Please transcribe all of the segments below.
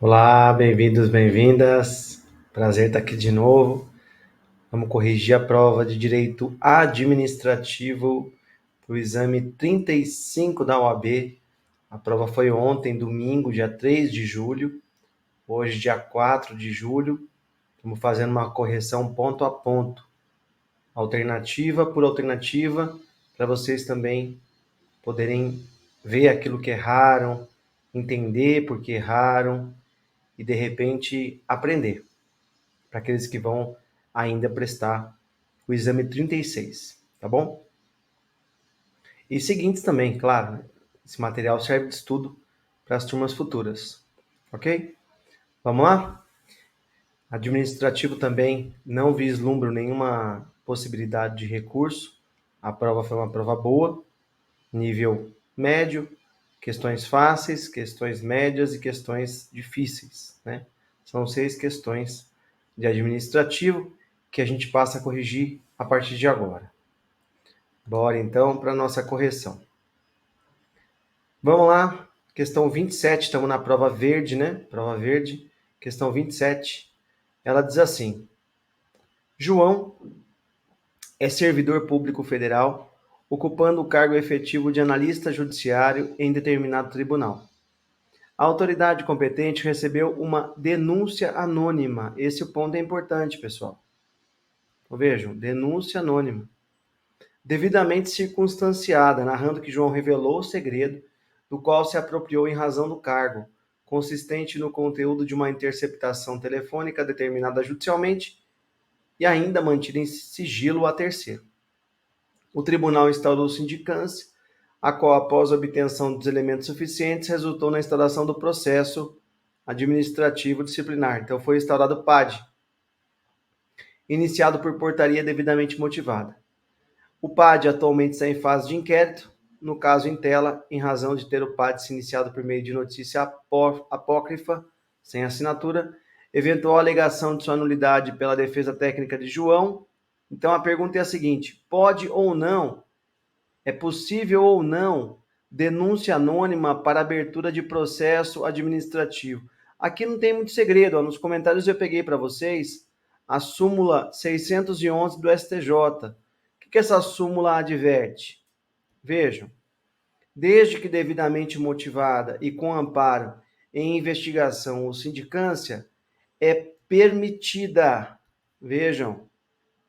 Olá, bem-vindos, bem-vindas. Prazer estar aqui de novo. Vamos corrigir a prova de Direito Administrativo para o exame 35 da OAB. A prova foi ontem, domingo, dia 3 de julho. Hoje, dia 4 de julho. Estamos fazendo uma correção ponto a ponto, alternativa por alternativa, para vocês também poderem ver aquilo que erraram, entender por que erraram e, de repente, aprender. Para aqueles que vão ainda prestar o exame 36, tá bom? E seguintes também, claro, esse material serve de estudo para as turmas futuras, ok? Vamos lá? Administrativo também não vislumbro nenhuma possibilidade de recurso. A prova foi uma prova boa, nível médio, questões fáceis, questões médias e questões difíceis, né? São 6 questões de administrativo que a gente passa a corrigir a partir de agora. Bora então para a nossa correção. Vamos lá, questão 27, estamos na prova verde, né? Prova verde, questão 27. Ela diz assim: João é servidor público federal, ocupando o cargo efetivo de analista judiciário em determinado tribunal. A autoridade competente recebeu uma denúncia anônima. Esse ponto é importante, pessoal. Vejam, denúncia anônima, devidamente circunstanciada, narrando que João revelou o segredo do qual se apropriou em razão do cargo, consistente no conteúdo de uma interceptação telefônica determinada judicialmente e ainda mantida em sigilo a terceiro. O tribunal instaurou sindicância, a qual, após a obtenção dos elementos suficientes, resultou na instauração do processo administrativo disciplinar. Então, foi instaurado o PAD, iniciado por portaria devidamente motivada. O PAD atualmente está em fase de inquérito, no caso em tela, em razão de ter o PAD se iniciado por meio de notícia apócrifa, sem assinatura, eventual alegação de sua nulidade pela defesa técnica de João. Então a pergunta é a seguinte: pode ou não, é possível ou não, denúncia anônima para abertura de processo administrativo? Aqui não tem muito segredo, nos comentários eu peguei para vocês a súmula 611 do STJ. O que essa súmula adverte? Vejam, desde que devidamente motivada e com amparo em investigação ou sindicância, é permitida, vejam,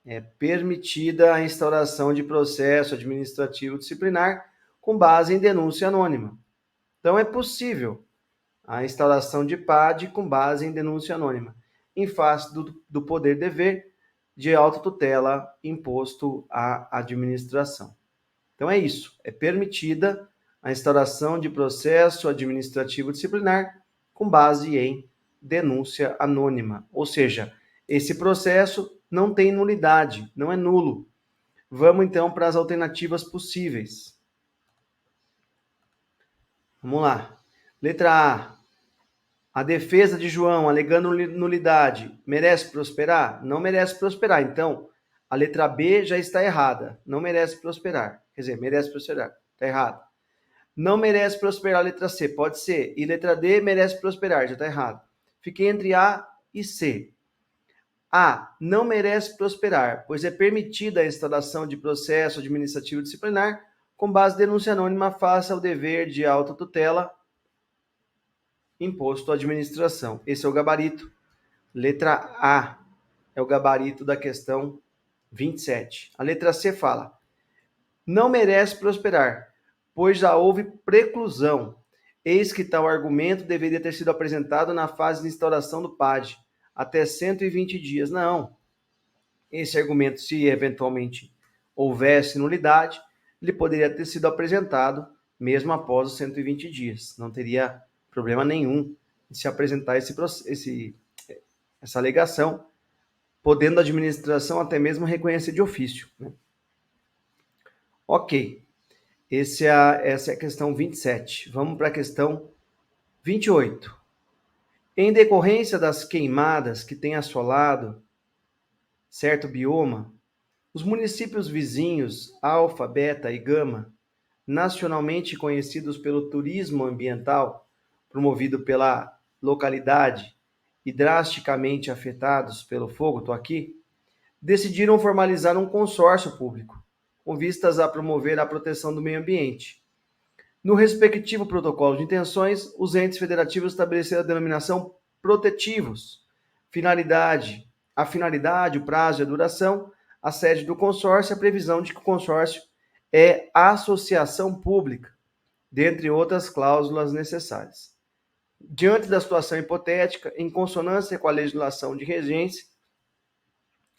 é permitida a instauração de processo administrativo disciplinar com base em denúncia anônima. Então, é possível a instauração de PAD com base em denúncia anônima, em face do poder-dever de autotutela imposto à administração. Então é isso, é permitida a instauração de processo administrativo disciplinar com base em denúncia anônima, ou seja, esse processo não tem nulidade, não é nulo. Vamos então para as alternativas possíveis. Vamos lá. Letra A defesa de João alegando nulidade merece prosperar? Não merece prosperar. Então, a letra B já está errada. Não merece prosperar. Quer dizer, merece prosperar. Está errado. Não merece prosperar a letra C. Pode ser. E letra D merece prosperar. Já está errado. Fiquei entre A e C. A. Não merece prosperar, pois é permitida a instalação de processo administrativo disciplinar com base em denúncia anônima face ao dever de autotutela imposto à administração. Esse é o gabarito. Letra A é o gabarito da questão 27. A letra C fala: não merece prosperar, pois já houve preclusão. Eis que tal argumento deveria ter sido apresentado na fase de instauração do PAD, até 120 dias. Não. Esse argumento, se eventualmente houvesse nulidade, ele poderia ter sido apresentado mesmo após os 120 dias. Não teria problema nenhum de se apresentar essa alegação, podendo a administração até mesmo reconhecer de ofício. Né? Ok, essa é a questão 27. Vamos para a questão 28. Em decorrência das queimadas que têm assolado certo bioma, os municípios vizinhos Alfa, Beta e Gama, nacionalmente conhecidos pelo turismo ambiental, promovido pela localidade e drasticamente afetados pelo fogo, estou aqui, decidiram formalizar um consórcio público, com vistas a promover a proteção do meio ambiente. No respectivo protocolo de intenções, os entes federativos estabeleceram a denominação protetivos, a finalidade, o prazo e a duração, a sede do consórcio e a previsão de que o consórcio é associação pública, dentre outras cláusulas necessárias. Diante da situação hipotética, em consonância com a legislação de regência,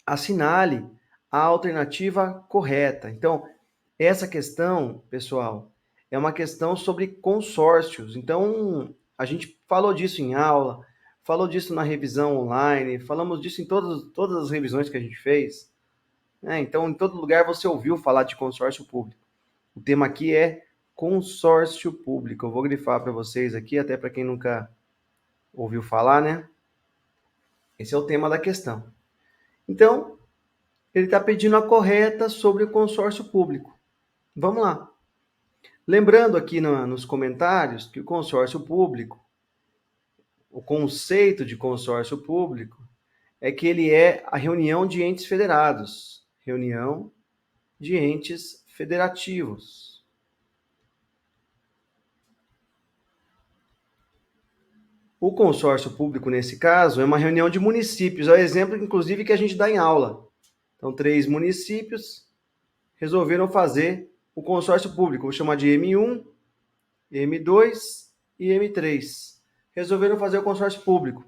assinale a alternativa correta. Então, essa questão, pessoal, é uma questão sobre consórcios. Então, a gente falou disso em aula, falou disso na revisão online, falamos disso em todas as revisões que a gente fez. Então, em todo lugar você ouviu falar de consórcio público. O tema aqui é consórcio público. Eu vou grifar para vocês aqui, até para quem nunca ouviu falar, né? Esse é o tema da questão. Então, ele está pedindo a correta sobre o consórcio público. Vamos lá. Lembrando aqui nos comentários que o consórcio público, o conceito de consórcio público, é que ele é a reunião de entes federados, reunião de entes federativos. O consórcio público, nesse caso, é uma reunião de municípios, é o exemplo, inclusive, que a gente dá em aula. Então, 3 municípios resolveram fazer o consórcio público, vou chamar de M1, M2 e M3. Resolveram fazer o consórcio público.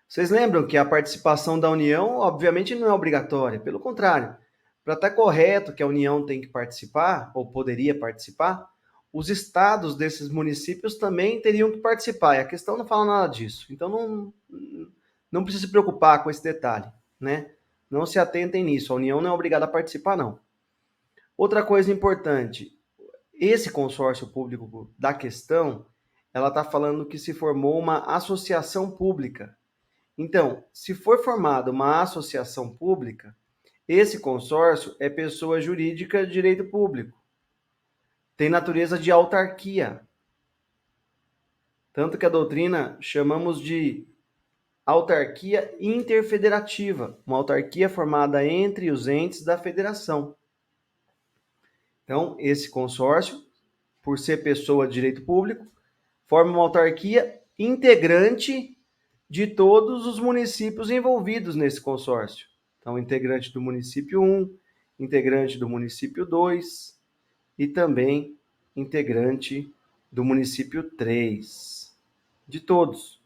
Vocês lembram que a participação da União, obviamente, não é obrigatória. Pelo contrário, para estar correto que a União tem que participar, ou poderia participar, os estados desses municípios também teriam que participar. E a questão não fala nada disso. Então, não precisa se preocupar com esse detalhe, né? Não se atentem nisso. A União não é obrigada a participar, não. Outra coisa importante, esse consórcio público da questão, ela está falando que se formou uma associação pública. Então, se for formada uma associação pública, esse consórcio é pessoa jurídica de direito público. Tem natureza de autarquia. Tanto que a doutrina chamamos de autarquia interfederativa, uma autarquia formada entre os entes da federação. Então, esse consórcio, por ser pessoa de direito público, forma uma autarquia integrante de todos os municípios envolvidos nesse consórcio. Então, integrante do município 1, integrante do município 2 e também integrante do município 3. De todos.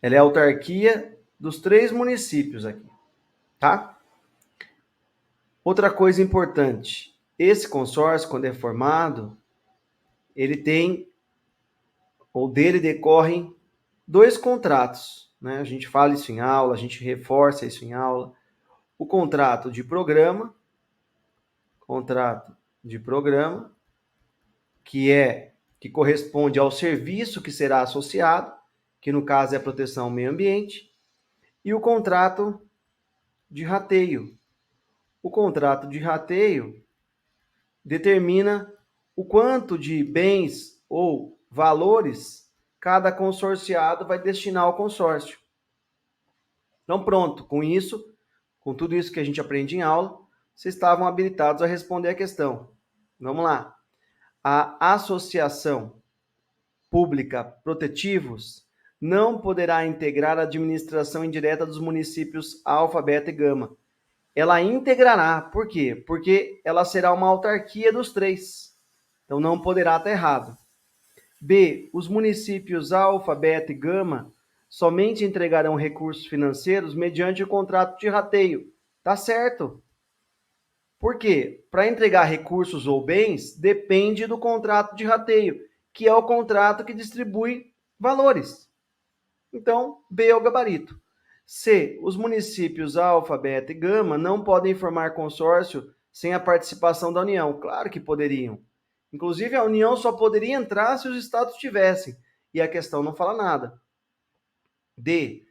Ela é a autarquia dos 3 municípios aqui, tá? Outra coisa importante, esse consórcio, quando é formado, ele tem, ou dele decorrem 2 contratos, né? A gente fala isso em aula, a gente reforça isso em aula. O contrato de programa, que corresponde ao serviço que será associado, que no caso é a proteção ao meio ambiente, e o contrato de rateio. O contrato de rateio determina o quanto de bens ou valores cada consorciado vai destinar ao consórcio. Então, pronto, com tudo isso que a gente aprende em aula, vocês estavam habilitados a responder a questão. Vamos lá. A associação pública Protetivos não poderá integrar a administração indireta dos municípios Alfa, Beta e Gama. Ela integrará. Por quê? Porque ela será uma autarquia dos 3. Então, não poderá estar errado. B. Os municípios Alfa, Beta e Gama somente entregarão recursos financeiros mediante o contrato de rateio. Tá certo. Por quê? Para entregar recursos ou bens, depende do contrato de rateio, que é o contrato que distribui valores. Então, B é o gabarito. C. Os municípios Alfa, Beta e Gama não podem formar consórcio sem a participação da União. Claro que poderiam. Inclusive, a União só poderia entrar se os estados tivessem. E a questão não fala nada. D.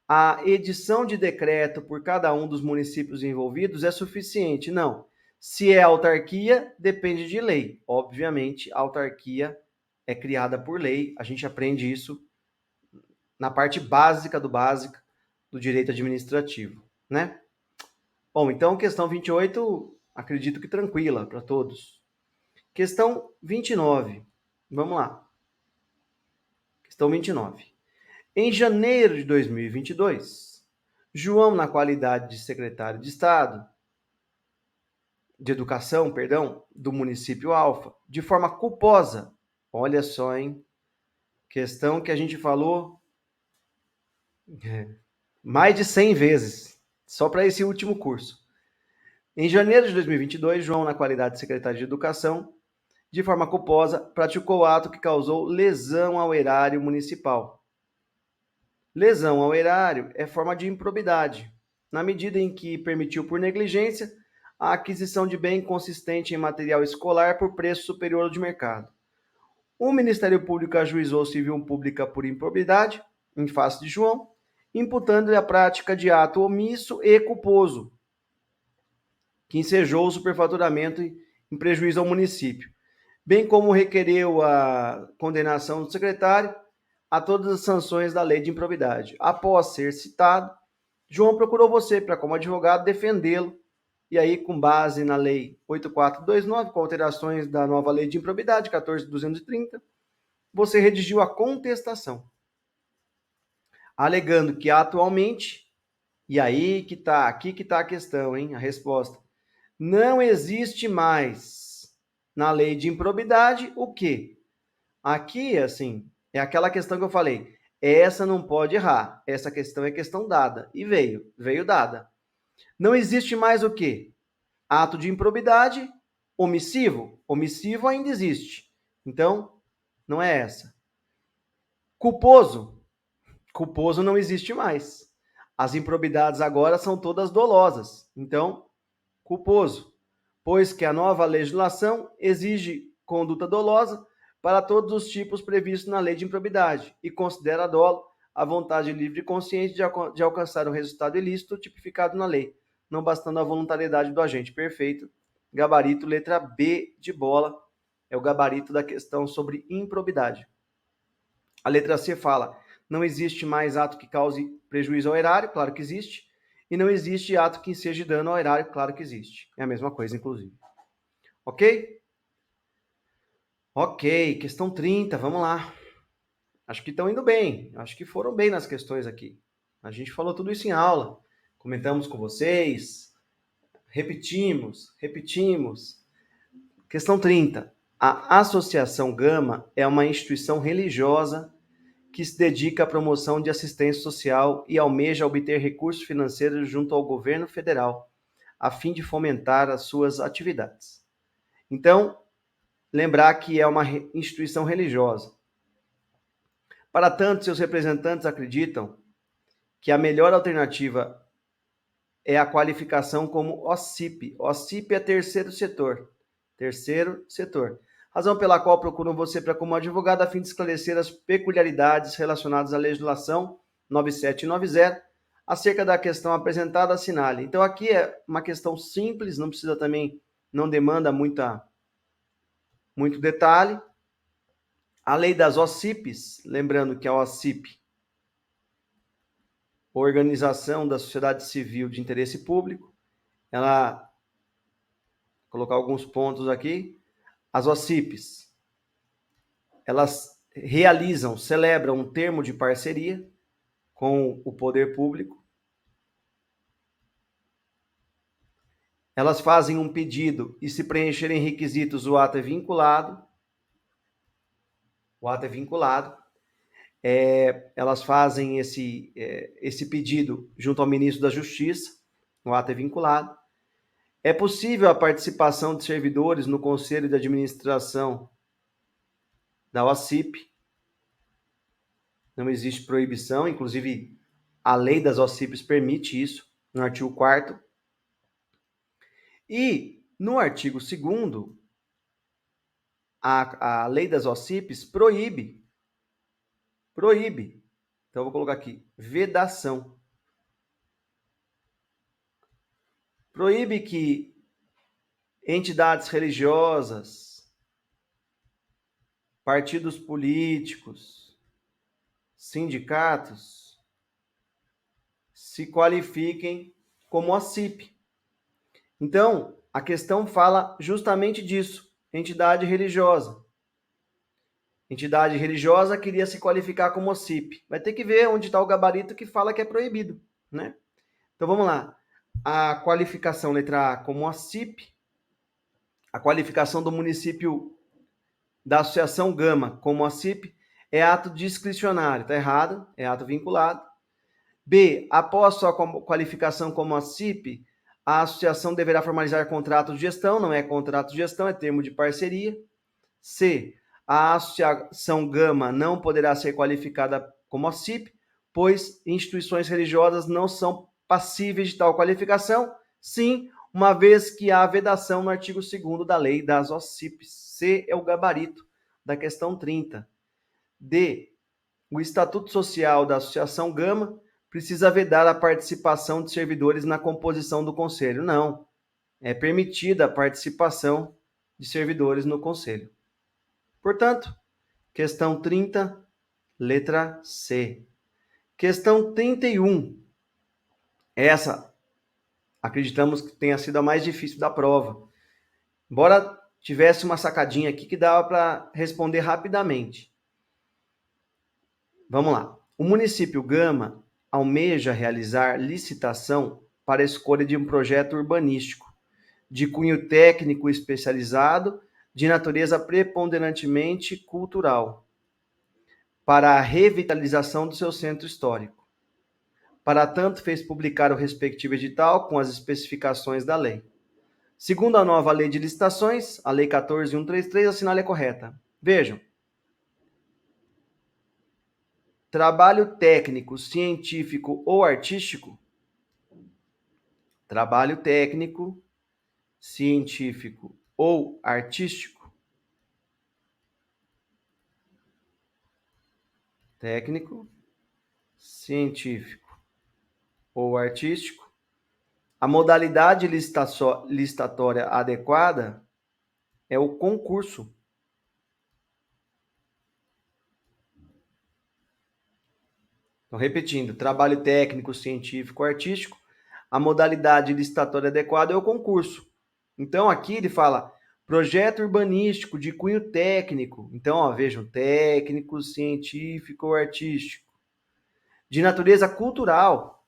A edição de decreto por cada um dos municípios envolvidos é suficiente? Não. Se é autarquia, depende de lei. Obviamente, a autarquia é criada por lei. A gente aprende isso na parte básica do direito administrativo, né? Bom, então questão 28, acredito que tranquila para todos. Questão 29, vamos lá. Questão 29. Em janeiro de 2022, João, na qualidade de secretário de Estado, de Educação, do município Alfa, de forma culposa, olha só, hein? Questão que a gente falou mais de 100 vezes, só para esse último curso. Em janeiro de 2022, João, na qualidade de secretário de Educação, de forma culposa, praticou ato que causou lesão ao erário municipal. Lesão ao erário é forma de improbidade, na medida em que permitiu por negligência a aquisição de bem consistente em material escolar por preço superior ao de mercado. O Ministério Público ajuizou civil pública por improbidade, em face de João, imputando-lhe a prática de ato omisso e culposo, que ensejou o superfaturamento em prejuízo ao município, bem como requereu a condenação do secretário a todas as sanções da lei de improbidade. Após ser citado, João procurou você para, como advogado, defendê-lo, e aí, com base na lei 8429, com alterações da nova lei de improbidade, 14.230, você redigiu a contestação, alegando que atualmente, e aí que tá, aqui que está a questão, hein, a resposta, não existe mais na lei de improbidade o quê? Aqui, assim, é aquela questão que eu falei, essa não pode errar, essa questão é questão dada, e veio dada. Não existe mais o quê? Ato de improbidade, omissivo, omissivo ainda existe, então, não é essa. Culposo, culposo não existe mais. As improbidades agora são todas dolosas, então, culposo, pois que a nova legislação exige conduta dolosa para todos os tipos previstos na lei de improbidade e considera dolo a vontade livre e consciente de alcançar um resultado ilícito tipificado na lei, não bastando a voluntariedade do agente. Perfeito. Gabarito, letra B de bola, é o gabarito da questão sobre improbidade. A letra C fala, não existe mais ato que cause prejuízo ao erário, claro que existe, e não existe ato que seja dano ao erário, claro que existe. É a mesma coisa, inclusive. Ok? Ok, questão 30, vamos lá. Acho que estão indo bem, acho que foram bem nas questões aqui. A gente falou tudo isso em aula, comentamos com vocês, repetimos. Questão 30. A Associação Gama é uma instituição religiosa que se dedica à promoção de assistência social e almeja obter recursos financeiros junto ao governo federal, a fim de fomentar as suas atividades. Então, lembrar que é uma instituição religiosa. Para tanto, seus representantes acreditam que a melhor alternativa é a qualificação como OCIP. OCIP é terceiro setor. Terceiro setor. Razão pela qual procuram você para como advogado a fim de esclarecer as peculiaridades relacionadas à legislação 9790 acerca da questão apresentada, assinale. Então aqui é uma questão simples, não precisa também, não demanda muito detalhe. A lei das OCIPs, lembrando que a OCIP, Organização da Sociedade Civil de Interesse Público, ela, vou colocar alguns pontos aqui, as OCIPs, elas celebram um termo de parceria com o poder público. Elas fazem um pedido e, se preencherem requisitos, o ato é vinculado. Elas fazem esse pedido junto ao ministro da Justiça. O ato é vinculado. É possível a participação de servidores no conselho de administração da OCIP. Não existe proibição, inclusive a lei das OCIPs permite isso, no artigo 4º. E no artigo 2º, a lei das OCIPs proíbe. Então, eu vou colocar aqui, vedação. Proíbe que entidades religiosas, partidos políticos, sindicatos se qualifiquem como OCIP. Então, a questão fala justamente disso, entidade religiosa. Entidade religiosa queria se qualificar como OCIP. Vai ter que ver onde está o gabarito que fala que é proibido, né? Então vamos lá. A qualificação letra A como OCIP, a qualificação do município da Associação Gama como OCIP é ato discricionário, está errado, é ato vinculado. B, após sua qualificação como OCIP, a associação deverá formalizar contrato de gestão, não é contrato de gestão, é termo de parceria. C, a associação Gama não poderá ser qualificada como OCIP, pois instituições religiosas não são passíveis de tal qualificação. Sim, uma vez que há vedação no artigo 2º da lei das OCIPs. C é o gabarito da questão 30. D, o Estatuto Social da Associação Gama precisa vedar a participação de servidores na composição do conselho. Não, é permitida a participação de servidores no conselho. Portanto, questão 30, letra C. Questão 31. Essa, acreditamos que tenha sido a mais difícil da prova. Embora tivesse uma sacadinha aqui que dava para responder rapidamente. Vamos lá. O município Gama almeja realizar licitação para a escolha de um projeto urbanístico de cunho técnico especializado, de natureza preponderantemente cultural, para a revitalização do seu centro histórico. Para tanto, fez publicar o respectivo edital com as especificações da lei. Segundo a nova lei de licitações, a Lei 14.133, a assinale é correta. Vejam. Trabalho técnico, científico ou artístico. Trabalho técnico, científico ou artístico. Técnico, científico ou artístico. A modalidade licitatória adequada é o concurso. Então, repetindo, trabalho técnico, científico, artístico, a modalidade licitatória adequada é o concurso. Então, aqui ele fala projeto urbanístico de cunho técnico. Então, ó, vejam, técnico, científico ou artístico. De natureza cultural,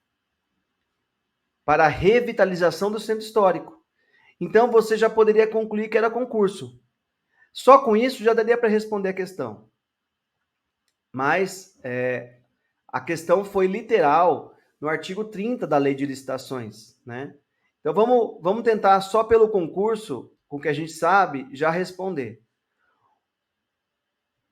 para a revitalização do centro histórico. Então, você já poderia concluir que era concurso. Só com isso já daria para responder a questão. Mas a questão foi literal no artigo 30 da Lei de Licitações, né? Então vamos tentar só pelo concurso, com o que a gente sabe, já responder.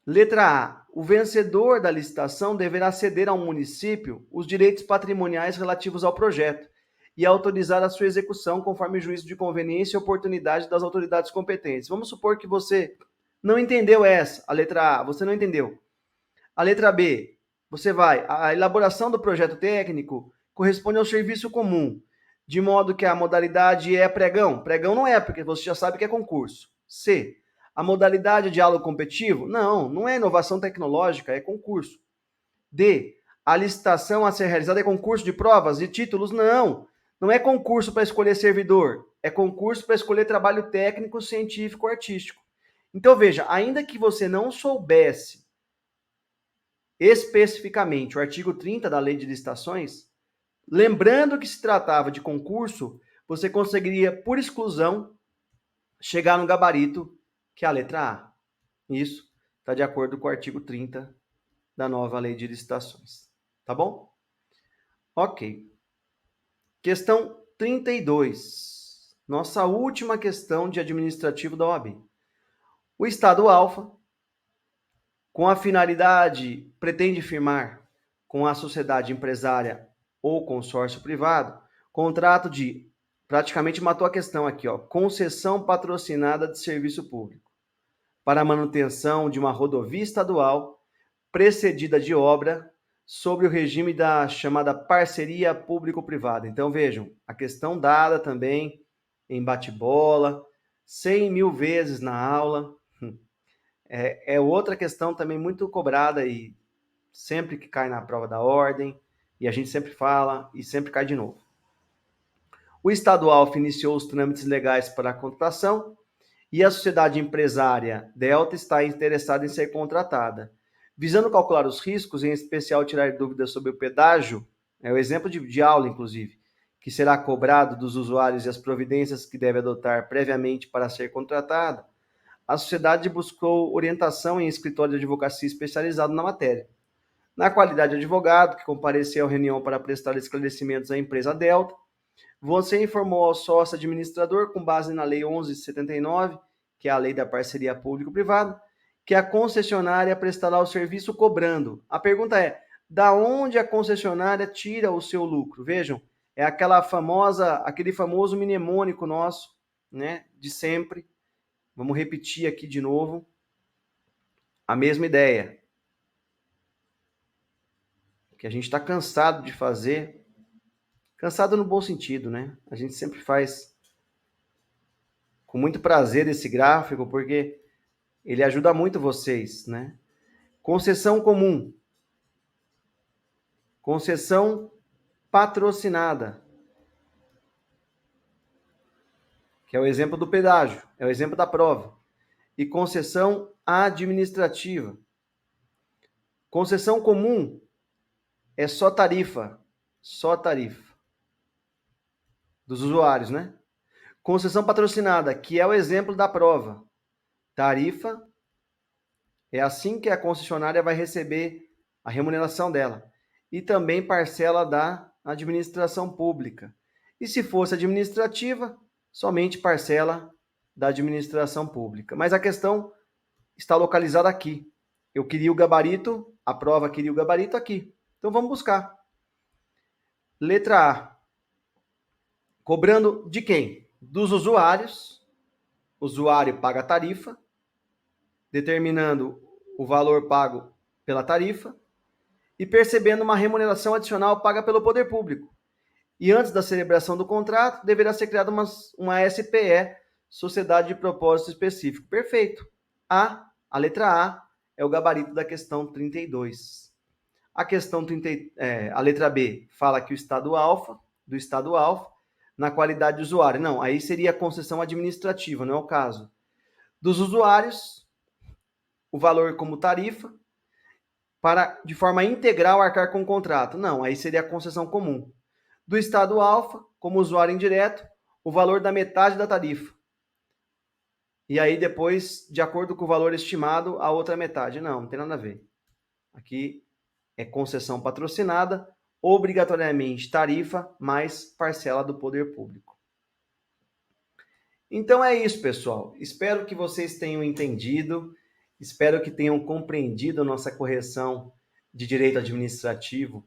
Letra A. O vencedor da licitação deverá ceder ao município os direitos patrimoniais relativos ao projeto e autorizar a sua execução conforme juízo de conveniência e oportunidade das autoridades competentes. Vamos supor que você não entendeu essa, a letra A, você não entendeu. A letra B, você vai, a elaboração do projeto técnico corresponde ao serviço comum, de modo que a modalidade é pregão. Pregão não é, porque você já sabe que é concurso. C, a modalidade é diálogo competitivo? Não, não é inovação tecnológica, é concurso. D, a licitação a ser realizada é concurso de provas e títulos? Não, não é concurso para escolher servidor, é concurso para escolher trabalho técnico, científico, artístico. Então veja, ainda que você não soubesse especificamente o artigo 30 da Lei de Licitações, lembrando que se tratava de concurso, você conseguiria, por exclusão, chegar no gabarito que é a letra A. Isso está de acordo com o artigo 30 da nova Lei de Licitações. Tá bom? Ok. Questão 32. Nossa última questão de administrativo da OAB. O Estado Alfa, com a finalidade, pretende firmar com a sociedade empresária ou consórcio privado, contrato de, praticamente matou a questão aqui, ó, concessão patrocinada de serviço público, para a manutenção de uma rodovia estadual precedida de obra sobre o regime da chamada parceria público-privada. Então, vejam, a questão dada também em bate-bola, 100 mil vezes na aula, é outra questão também muito cobrada e sempre que cai na prova da ordem, e a gente sempre fala e sempre cai de novo. O Estado Alfa iniciou os trâmites legais para a contratação e a sociedade empresária Delta está interessada em ser contratada. Visando calcular os riscos, em especial tirar dúvidas sobre o pedágio, é o exemplo de aula, inclusive, que será cobrado dos usuários e as providências que deve adotar previamente para ser contratada, a sociedade buscou orientação em escritório de advocacia especializado na matéria. Na qualidade de advogado, que compareceu à reunião para prestar esclarecimentos à empresa Delta, você informou ao sócio administrador, com base na Lei 1179, que é a lei da parceria público-privada, que a concessionária prestará o serviço cobrando. A pergunta é, da onde a concessionária tira o seu lucro? Vejam, é aquele famoso mnemônico nosso, né, de sempre. Vamos repetir aqui de novo a mesma ideia, que a gente está cansado de fazer. Cansado no bom sentido, né? A gente sempre faz com muito prazer esse gráfico, porque ele ajuda muito vocês, né? Concessão comum. Concessão patrocinada. Que é o exemplo do pedágio, é o exemplo da prova. E concessão administrativa. Concessão comum é só tarifa dos usuários, né? Concessão patrocinada, que é o exemplo da prova. Tarifa é assim que a concessionária vai receber a remuneração dela. E também parcela da administração pública. E se fosse administrativa, somente parcela da administração pública. Mas a questão está localizada aqui. Eu queria o gabarito, a prova queria o gabarito aqui. Então vamos buscar. Letra A. Cobrando de quem? Dos usuários. O usuário paga a tarifa, determinando o valor pago pela tarifa e percebendo uma remuneração adicional paga pelo poder público. E antes da celebração do contrato, deverá ser criada uma SPE, Sociedade de Propósito Específico. Perfeito. A letra A é o gabarito da questão 32. A letra B fala que do Estado Alfa, na qualidade de usuário. Não, aí seria a concessão administrativa, não é o caso. Dos usuários, o valor como tarifa, para, de forma integral, arcar com o contrato. Não, aí seria a concessão comum. Do Estado Alfa, como usuário indireto, o valor da metade da tarifa. E aí depois, de acordo com o valor estimado, a outra metade. Não tem nada a ver. Aqui é concessão patrocinada, obrigatoriamente tarifa, mais parcela do poder público. Então é isso, pessoal. Espero que vocês tenham entendido, espero que tenham compreendido a nossa correção de direito administrativo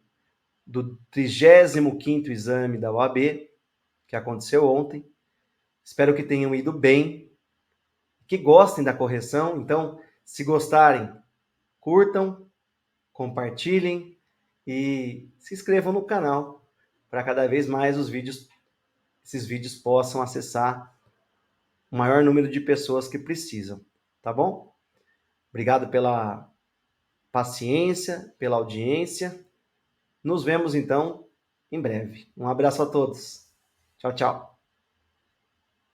do 35º exame da OAB, que aconteceu ontem. Espero que tenham ido bem, que gostem da correção. Então, se gostarem, curtam, compartilhem e se inscrevam no canal para cada vez mais esses vídeos possam acessar o maior número de pessoas que precisam, tá bom? Obrigado pela paciência, pela audiência. Nos vemos, então, em breve. Um abraço a todos. Tchau, tchau.